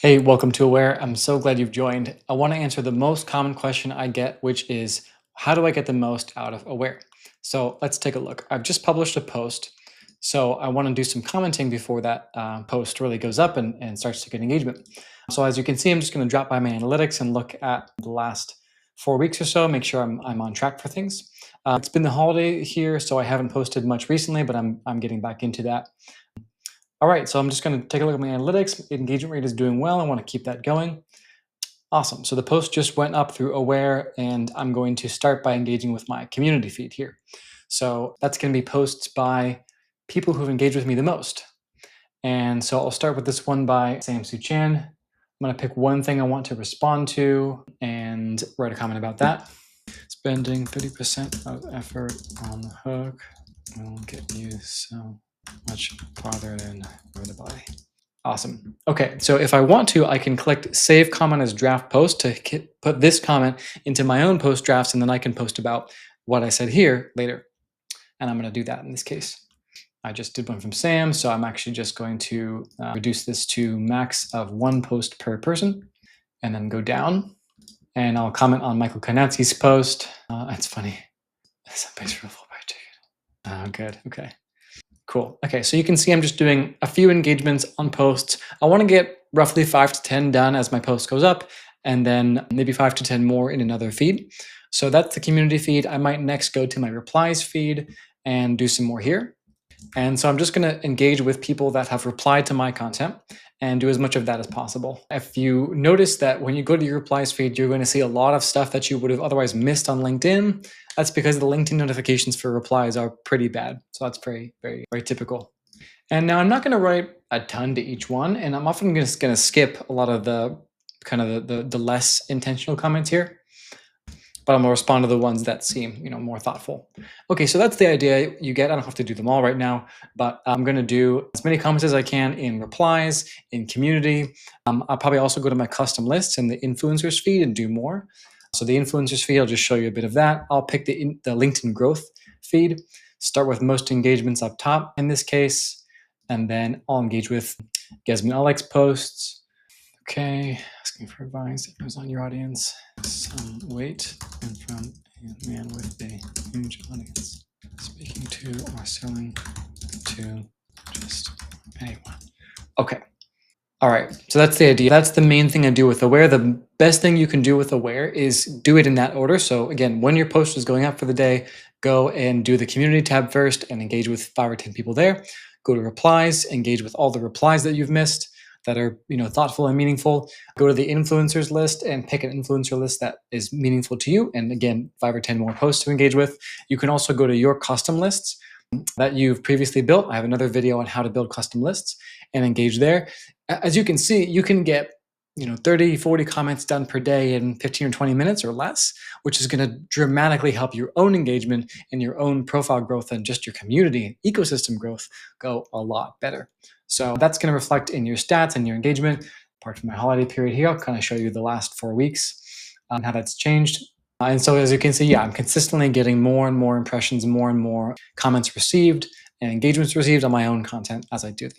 Hey, welcome to Aware. I'm so glad you've joined. I want to answer the most common question I get, which is how do I get the most out of Aware? So let's take a look. I've just published a post. So I want to do some commenting before that post really goes up and starts to get engagement. So as you can see, I'm just going to drop by my analytics and look at the last 4 weeks or so, make sure I'm on track for things. It's been the holiday here, so I haven't posted much recently, but I'm getting back into that. All right, so I'm just going to take a look at my analytics. Engagement rate is doing well. I want to keep that going. Awesome. So the post just went up through Aware, and I'm going to start by engaging with my community feed here. So that's going to be posts by people who've engaged with me the most. And so I'll start with this one by Sam Su Chan. I'm going to pick one thing I want to respond to and write a comment about that. Spending 30% of effort on the hook will get you so much farther than the body. Awesome. Okay, so if I want to, I can click Save Comment as Draft Post to put this comment into my own post drafts, and then I can post about what I said here later. And I'm going to do that in this case. I just did one from Sam, so I'm actually just going to reduce this to max of 1 post per person, and then go down. And I'll comment on Michael Kanatsky's post. It's funny. Somebody's for a full buy ticket. Oh, good. Okay. Cool. Okay, so you can see I'm just doing a few engagements on posts. I want to get roughly 5 to 10 done as my post goes up, and then maybe 5 to 10 more in another feed. So that's the community feed. I might next go to my replies feed and do some more here. And so I'm just going to engage with people that have replied to my content and do as much of that as possible. If you notice that when you go to your replies feed, you're going to see a lot of stuff that you would have otherwise missed on LinkedIn. That's because the LinkedIn notifications for replies are pretty bad. So that's very typical. And now I'm not going to write a ton to each one, and I'm often just going to skip a lot of the kind of the less intentional comments here. But I'm going to respond to the ones that seem, more thoughtful. Okay, so that's the idea you get. I don't have to do them all right now, but I'm going to do as many comments as I can in replies, in community. I'll probably also go to my custom lists and the influencers feed and do more. So the influencers feed, I'll just show you a bit of that. I'll pick the LinkedIn growth feed, start with most engagements up top in this case, and then I'll engage with Gesman Alex posts. Okay, asking for advice. It was on your audience. Some weight and from a man with a huge audience. Speaking to or selling to just anyone. Okay. All right. So that's the idea. That's the main thing I do with Aware. The best thing you can do with Aware is do it in that order. So again, when your post is going up for the day, go and do the community tab first and engage with 5 or 10 people there. Go to replies, engage with all the replies that you've missed that are thoughtful and meaningful. Go to the influencers list and pick an influencer list that is meaningful to you. And again, 5 or 10 more posts to engage with. You can also go to your custom lists that you've previously built. I have another video on how to build custom lists and engage there. As you can see, you can get 30, 40 comments done per day in 15 or 20 minutes or less, which is going to dramatically help your own engagement and your own profile growth and just your community and ecosystem growth go a lot better. So that's going to reflect in your stats and your engagement. Apart from my holiday period here, I'll kind of show you the last 4 weeks and how that's changed. And so as you can see, I'm consistently getting more and more impressions, more and more comments received and engagements received on my own content as I do this.